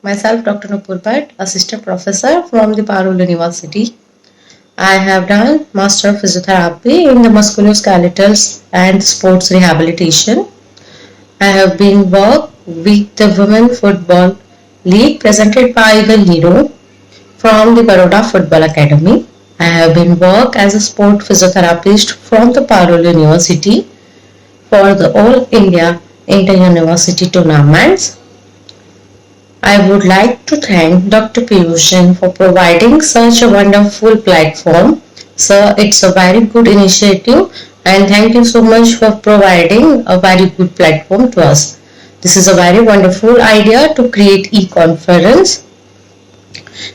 Myself, Dr. Nupur Bhatt, Assistant Professor from the Parul University. I have done Master of Physiotherapy in the Musculoskeletal and Sports Rehabilitation. I have been worked with the Women Football League presented by the Lido from the Baroda Football Academy. I have been worked as a sport physiotherapist from the Parul University for the All India Inter-University tournaments. I would like to thank Dr. Piyushan for providing such a wonderful platform. Sir, it's a very good initiative and thank you so much for providing a very good platform to us. This is a very wonderful idea to create e-conference.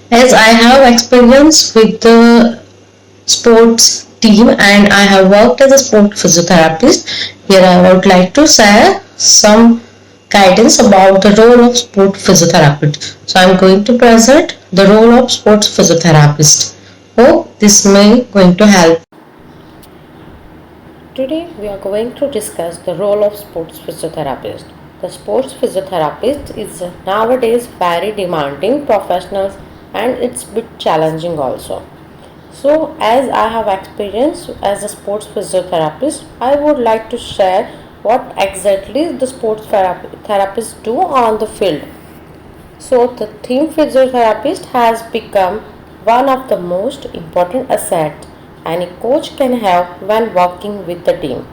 As I have experience with the sports team and I have worked as a sport physiotherapist, here I would like to share some guidance about the role of sport physiotherapist. So I am going to present the role of sports physiotherapist. Hope this may going to help. Today we are going to discuss the role of sports physiotherapist. The sports physiotherapist is nowadays very demanding professional and it's a bit challenging also. So as I have experience as a sports physiotherapist, I would like to share what exactly the sports therapists do on the field. So the team physiotherapist has become one of the most important assets any coach can have when working with the team.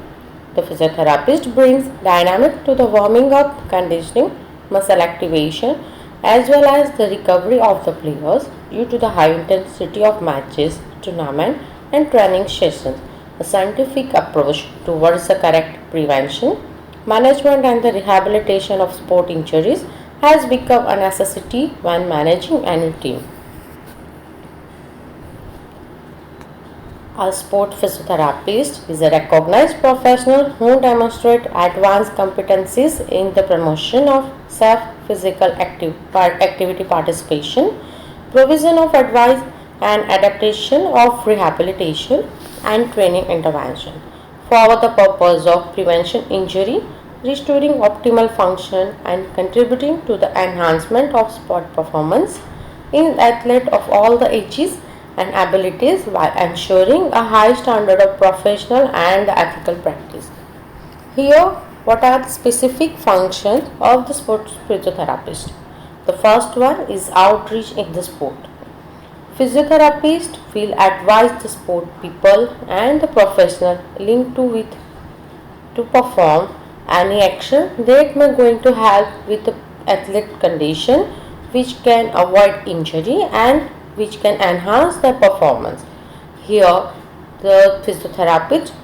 The physiotherapist brings dynamic to the warming up, conditioning, muscle activation, as well as the recovery of the players due to the high intensity of matches, tournament, and training sessions. A scientific approach towards the correct prevention, management, and the rehabilitation of sport injuries has become a necessity when managing any team. A sport physiotherapist is a recognized professional who demonstrates advanced competencies in the promotion of safe physical activity participation, provision of advice, and adaptation of rehabilitation and training intervention for the purpose of prevention injury, restoring optimal function, and contributing to the enhancement of sport performance in athletes of all the ages and abilities while ensuring a high standard of professional and ethical practice. Here, what are the specific functions of the sports physiotherapist? The first one is outreach in the sport. Physiotherapists will advise the sport people and the professional linked to it to perform any action that may going to help with the athlete condition which can avoid injury and which can enhance their performance. Here the physiotherapist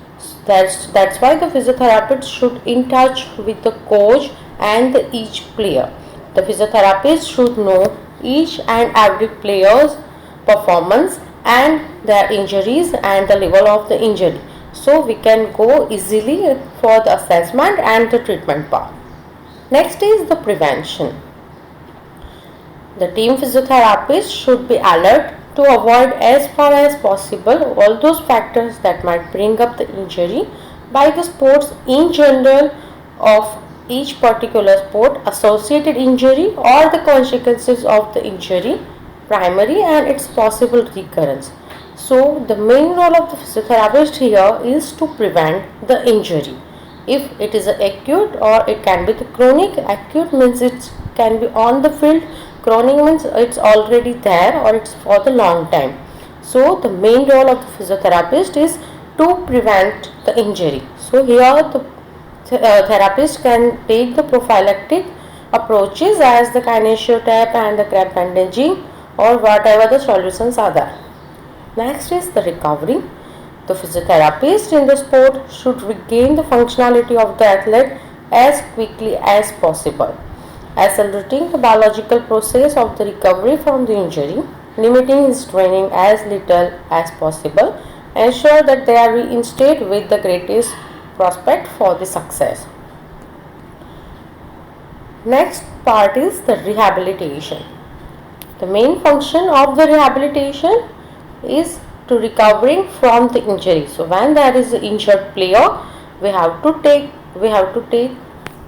that's why the physiotherapist should in touch with the coach and each player. The physiotherapist should know each and every player's performance and their injuries and the level of the injury, so we can go easily for the assessment and the treatment part. Next is the prevention. The team physiotherapist should be alert to avoid as far as possible all those factors that might bring up the injury by the sports in general of each particular sport associated injury or the consequences of the injury primary and its possible recurrence. So the main role of the physiotherapist here is to prevent the injury. If it is acute or it can be the chronic. Acute means it can be on the field, chronic means it's already there or it's for the long time. So the main role of the physiotherapist is to prevent the injury. So here the therapist can take the prophylactic approaches as the kinesiotap and the crab bandaging or whatever the solutions are there. Next is the recovery. The physiotherapist in the sport should regain the functionality of the athlete as quickly as possible, accelerating the biological process of the recovery from the injury, limiting his training as little as possible, ensure that they are reinstated with the greatest prospect for the success. Next part is the rehabilitation. The main function of the rehabilitation is to recovering from the injury. So when there is an injured player, we have to take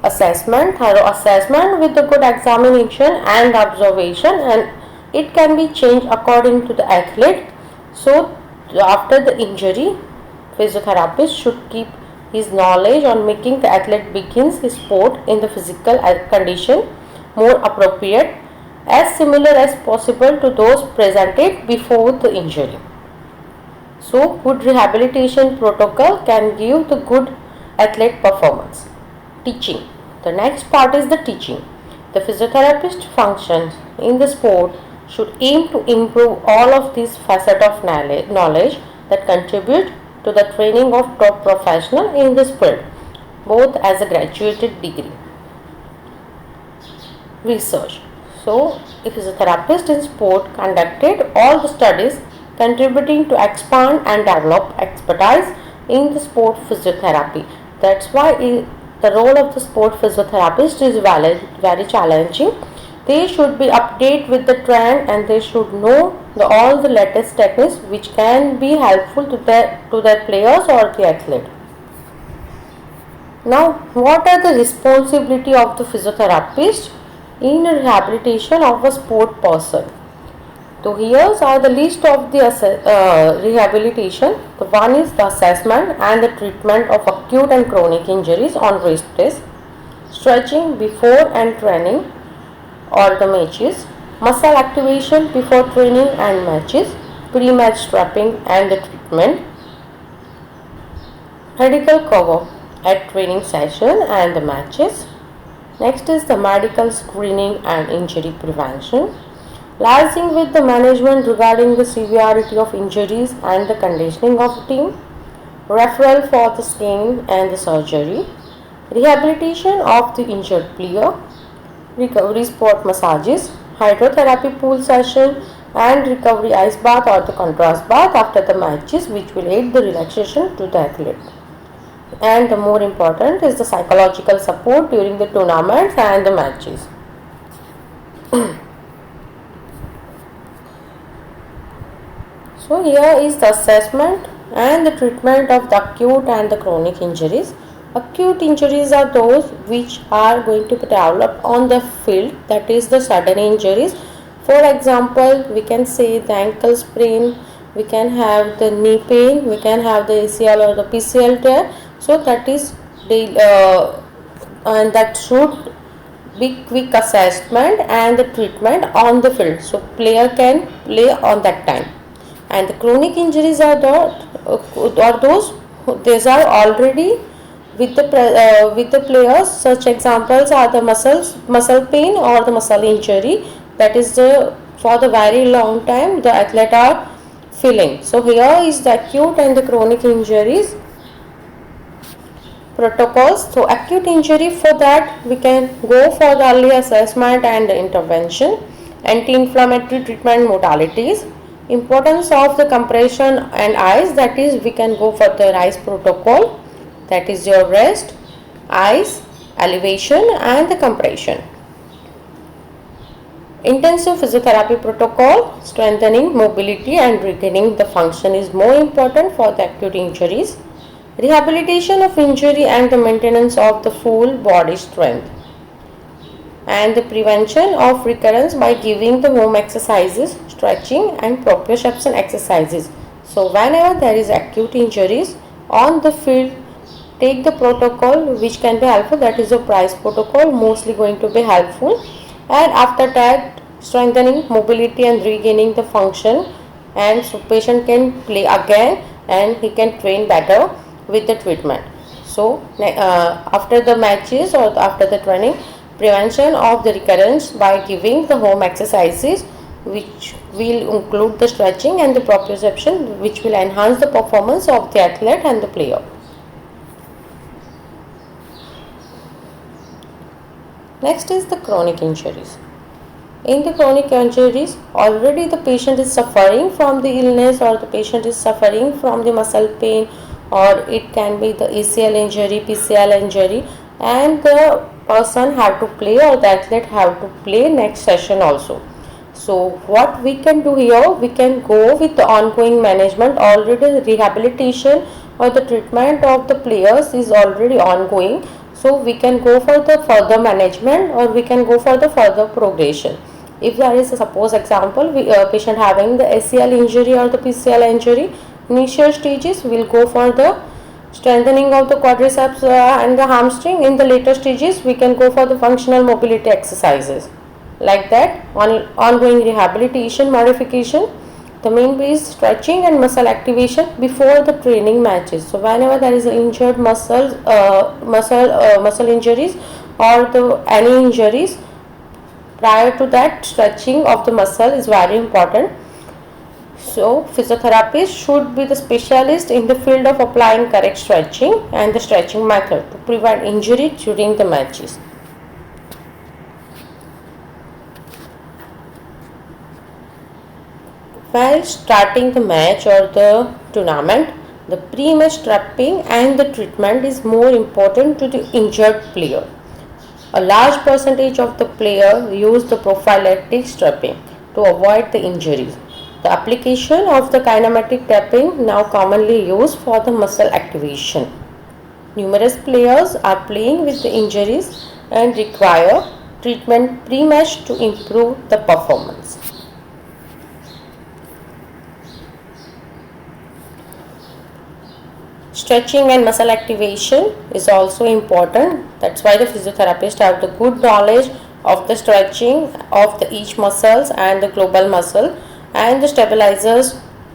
thorough assessment with a good examination and observation, and it can be changed according to the athlete. So after the injury, physiotherapist should keep his knowledge on making the athlete begins his sport in the physical condition more appropriate as similar as possible to those presented before the injury. So good rehabilitation protocol can give the good athlete performance. Teaching. The next part is the teaching. The physiotherapist functions in the sport should aim to improve all of these facets of knowledge that contribute to the training of top professional in this field, both as a graduated degree. Research. So, a physiotherapist in sport conducted all the studies contributing to expand and develop expertise in the sport physiotherapy. That's why the role of the sport physiotherapist is very challenging. They should be updated with the trend, and they should know all the latest techniques which can be helpful to their players or the athlete. Now, what are the responsibility of the physiotherapist in rehabilitation of a sport person? So here are the list of the rehabilitation. The one is the assessment and the treatment of acute and chronic injuries on race days, stretching before and training or the matches, muscle activation before training and matches, pre-match strapping and the treatment, medical cover at training session and the matches. Next is the medical screening and injury prevention, liaising with the management regarding the severity of injuries and the conditioning of the team, referral for the scanning and the surgery, rehabilitation of the injured player, recovery sport massages, hydrotherapy pool session and recovery ice bath or the contrast bath after the matches, which will aid the relaxation to the athlete. And the more important is the psychological support during the tournaments and the matches. So here is the assessment and the treatment of the acute and the chronic injuries. Acute injuries are those which are going to be developed on the field, that is the sudden injuries. For example, we can say the ankle sprain, we can have the knee pain, we can have the ACL or the PCL tear. So that is and that should be quick assessment and the treatment on the field, so player can play on that time. And the chronic injuries are those these are already with the players. Such examples are the muscle pain or the muscle injury, that is for the very long time the athlete are feeling. So here is the acute and the chronic injuries protocols. So acute injury, for that we can go for the early assessment and the intervention, anti-inflammatory treatment modalities, importance of the compression and ice, that is we can go for the ice protocol, that is your rest, ice, elevation and the compression. Intensive physiotherapy protocol, strengthening mobility and regaining the function is more important for the acute injuries. Rehabilitation of injury and the maintenance of the full body strength, and the prevention of recurrence by giving the home exercises, stretching and proprioception exercises. So whenever there is acute injuries on the field, take the protocol which can be helpful, that is the Price protocol, mostly going to be helpful. And after that, strengthening mobility and regaining the function, and so patient can play again and he can train better with the treatment. So after the matches or after the training, prevention of the recurrence by giving the home exercises, which will include the stretching and the proprioception, which will enhance the performance of the athlete and the player. Next is the chronic injuries. In the chronic injuries, already the patient is suffering from the illness, or the patient is suffering from the muscle pain, or it can be the ACL injury, PCL injury, and the person have to play, or the athlete have to play next session also. So what we can do here, we can go with the ongoing management. Already the rehabilitation or the treatment of the players is already ongoing. So we can go for the further management or we can go for the further progression. If there is a suppose example, patient having the ACL injury or the PCL injury, initial stages will go for the strengthening of the quadriceps and the hamstring. In the later stages, we can go for the functional mobility exercises. Like that, ongoing rehabilitation modification. The main is stretching and muscle activation before the training matches. So whenever there is injured muscle injuries or any injuries, prior to that, stretching of the muscle is very important. So physiotherapist should be the specialist in the field of applying correct stretching and the stretching method to prevent injury during the matches. While starting the match or the tournament, the pre-match strapping and the treatment is more important to the injured player. A large percentage of the player use the prophylactic strapping to avoid the injuries. The application of the kinematic tapping now commonly used for the muscle activation. Numerous players are playing with the injuries and require treatment pre-match to improve the performance. Stretching and muscle activation is also important. That's why the physiotherapist have the good knowledge of the stretching of the each muscles and the global muscle and the stabilizers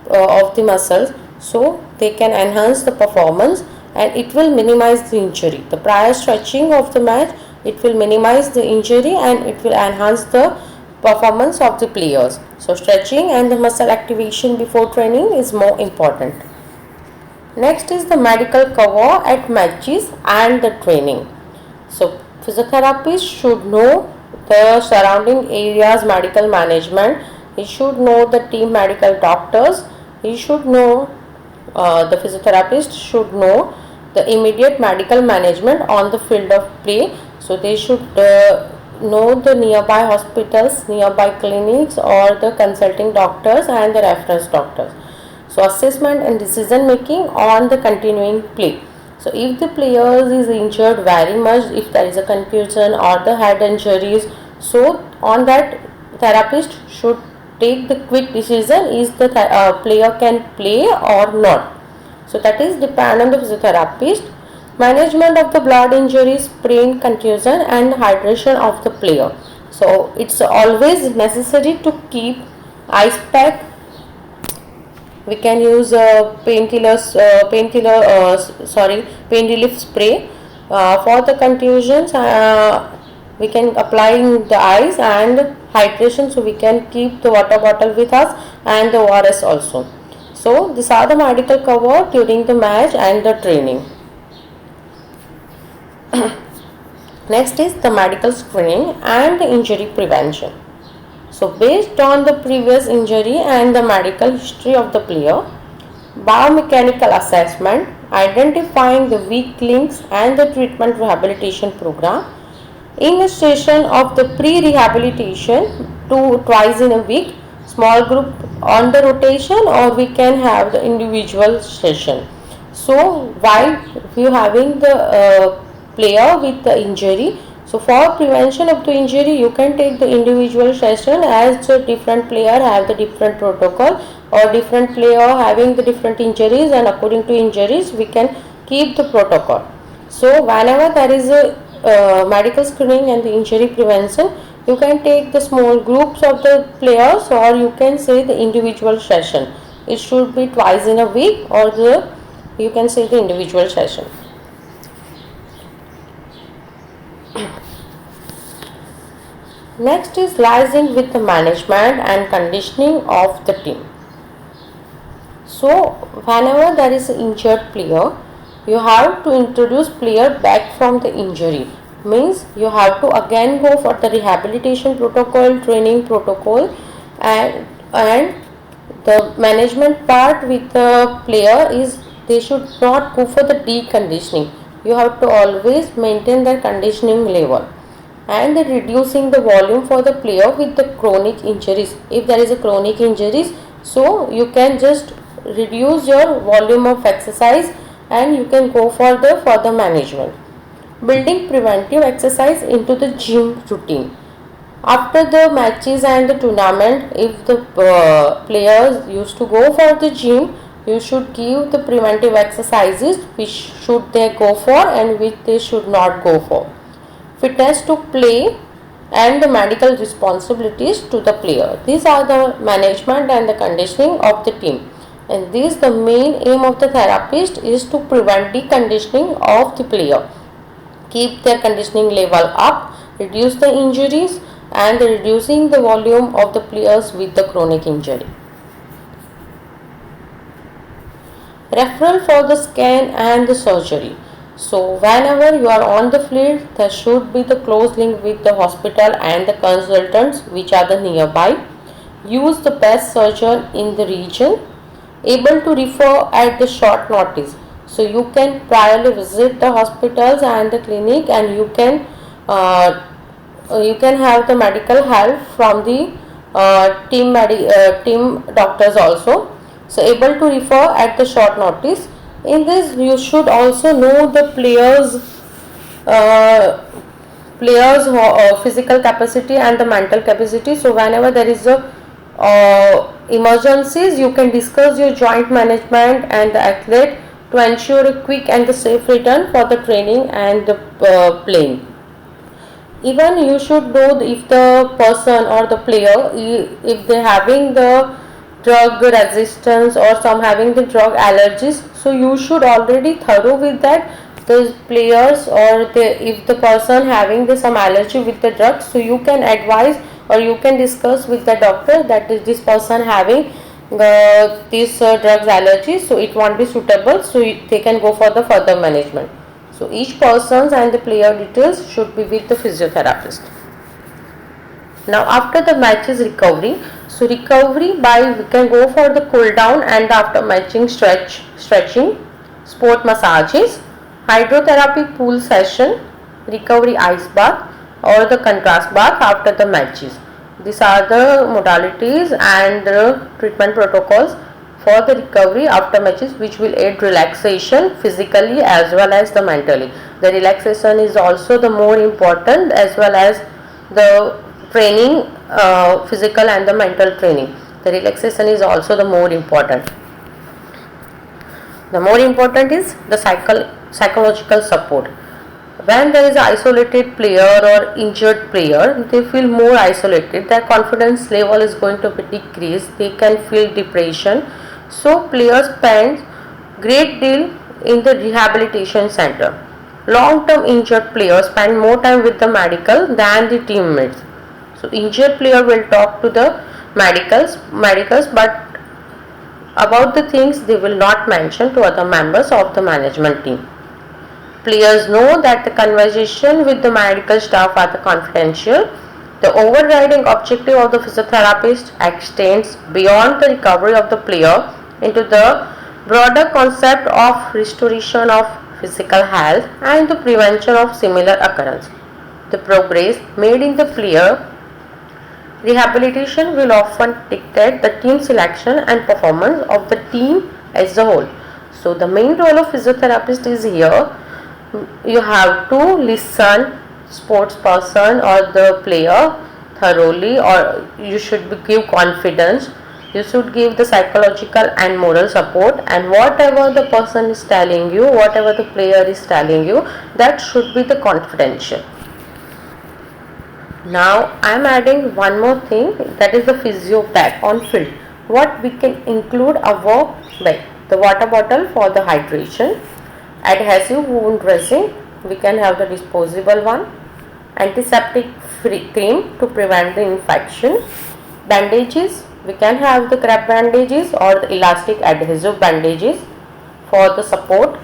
of the muscles, so they can enhance the performance and it will minimize the injury. The prior stretching of the match, it will minimize the injury and it will enhance the performance of the players. So stretching and the muscle activation before training is more important. Next is the medical cover at matches and the training. So physiotherapist should know the surrounding areas medical management. He should know the team medical doctors. He should know the physiotherapist should know the immediate medical management on the field of play. So they should know the nearby hospitals, nearby clinics or the consulting doctors and the reference doctors. So assessment and decision making on the continuing play. So if the player is injured very much, if there is a confusion or the head injuries, so on that therapist should take the quick decision is the player can play or not. So that is depend on the physiotherapist. Management of the blood injuries, sprain, contusion and hydration of the player. So it's always necessary to keep ice pack. We can use pain relief spray for the contusions. We can apply in the eyes and hydration, so we can keep the water bottle with us and the ORS also. So these are the medical cover during the match and the training. Next is the medical screening and injury prevention. So based on the previous injury and the medical history of the player, biomechanical assessment, identifying the weak links and the treatment rehabilitation program, initiation of the pre-rehabilitation twice in a week, small group on the rotation or we can have the individual session. So while you having the player with the injury, so for prevention of the injury, you can take the individual session as the different player have the different protocol or different player having the different injuries, and according to injuries we can keep the protocol. So whenever there is a medical screening and the injury prevention, you can take the small groups of the players or you can say the individual session. It should be twice in a week or you can say the individual session. Next is liaising with the management and conditioning of the team. So whenever there is an injured player, you have to introduce player back from the injury. Means you have to again go for the rehabilitation protocol, training protocol, and the management part with the player is they should not go for the deconditioning. You have to always maintain the conditioning level and reducing the volume for the player with the chronic injuries. If there is a chronic injuries, so you can just reduce your volume of exercise and you can go for the further management. Building preventive exercise into the gym routine. After the matches and the tournament, if the players used to go for the gym, you should give the preventive exercises which should they go for and which they should not go for. Fitness to play and the medical responsibilities to the player. These are the management and the conditioning of the team. And this the main aim of the therapist is to prevent deconditioning of the player, keep their conditioning level up, reduce the injuries and reducing the volume of the players with the chronic injury. Referral for the scan and the surgery. So whenever you are on the field, there should be the close link with the hospital and the consultants which are the nearby. Use the best surgeon in the region, able to refer at the short notice. So you can priorly visit the hospitals and the clinic, and you can have the medical help from the team doctors also. So able to refer at the short notice. In this you should also know the players physical capacity and the mental capacity. So whenever there is a emergencies, you can discuss your joint management and the athlete to ensure a quick and the safe return for the training and the playing. Even you should know if the person or the player, if they having the drug resistance or some having the drug allergies, so you should already thorough with that the players, or if the person having the some allergy with the drugs, so you can advise or you can discuss with the doctor that this person having this drugs allergy, so it won't be suitable, so they can go for the further management. So each person's and the player details should be with the physiotherapist. Now after the matches recovery, so recovery by we can go for the cool down and after matching stretching, sport massages, hydrotherapy pool session, recovery ice bath or the contrast bath after the matches. These are the modalities and the treatment protocols for the recovery after matches, which will aid relaxation physically as well as the mentally. The relaxation is also the more important as well as the training, physical and the mental training. The relaxation is also the more important. The more important is the psychological support. When there is an isolated player or injured player, they feel more isolated, their confidence level is going to be decreased, they can feel depression. So players spend great deal in the rehabilitation center. Long term injured players spend more time with the medical than the teammates. So injured player will talk to the medicals, but about the things they will not mention to other members of the management team. Players know that the conversation with the medical staff are the confidential. The overriding objective of the physiotherapist extends beyond the recovery of the player into the broader concept of restoration of physical health and the prevention of similar occurrence. The progress made in the player rehabilitation will often dictate the team selection and performance of the team as a whole. So the main role of physiotherapist is here. You have to listen sports person or the player thoroughly, or you should give confidence, you should give the psychological and moral support, and whatever the person is telling you, whatever the player is telling you, that should be the confidential. Now I am adding one more thing, that is the physio pack on field. What we can include our bag, the water bottle for the hydration, adhesive wound dressing, we can have the disposable one, antiseptic free cream to prevent the infection, bandages, we can have the crepe bandages or the elastic adhesive bandages for the support,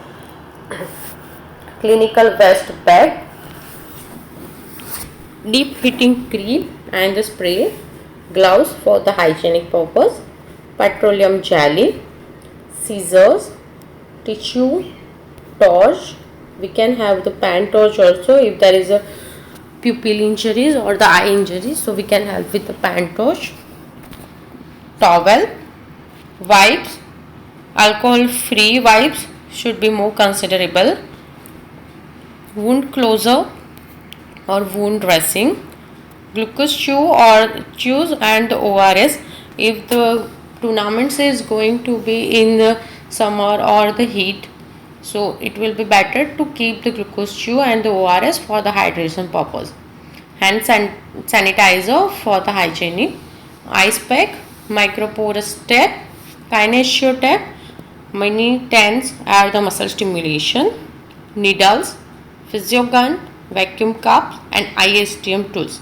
clinical vest bag, deep heating cream and the spray, gloves for the hygienic purpose, petroleum jelly, scissors, tissue, torch, we can have the pan torch also if there is a pupil injuries or the eye injuries, so we can help with the pan torch, towel, wipes, alcohol free wipes should be more considerable, wound closure or wound dressing, glucose chews and the ORS. If the tournaments is going to be in the summer or the heat, so it will be better to keep the glucose chew and the ORS for the hydration purpose. Hand sanitizer for the hygienic, ice pack, microporous tape, kinesio tape, mini tens are the muscle stimulation, needles, physio gun, vacuum cups and ISTM tools.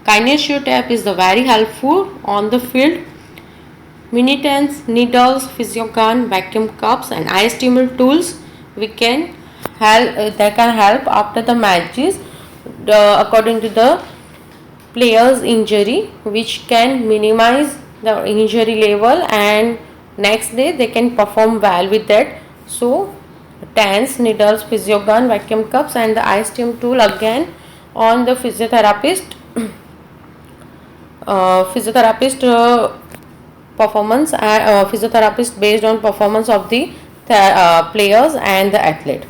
Kinesio tape is the very helpful on the field. Mini tens, needles, physio gun, vacuum cups and ISTM tools we can help. They can help after the matches according to the player's injury, which can minimize the injury level, and next day they can perform well with that. So tens, needles, physio gun, vacuum cups and the ISTM tool again on the physiotherapist performance, physiotherapist based on performance of the players and the athlete.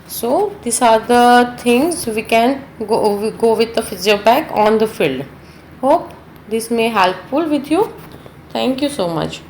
So these are the things we can go with the physio bag on the field. Hope this may helpful with you. Thank you so much.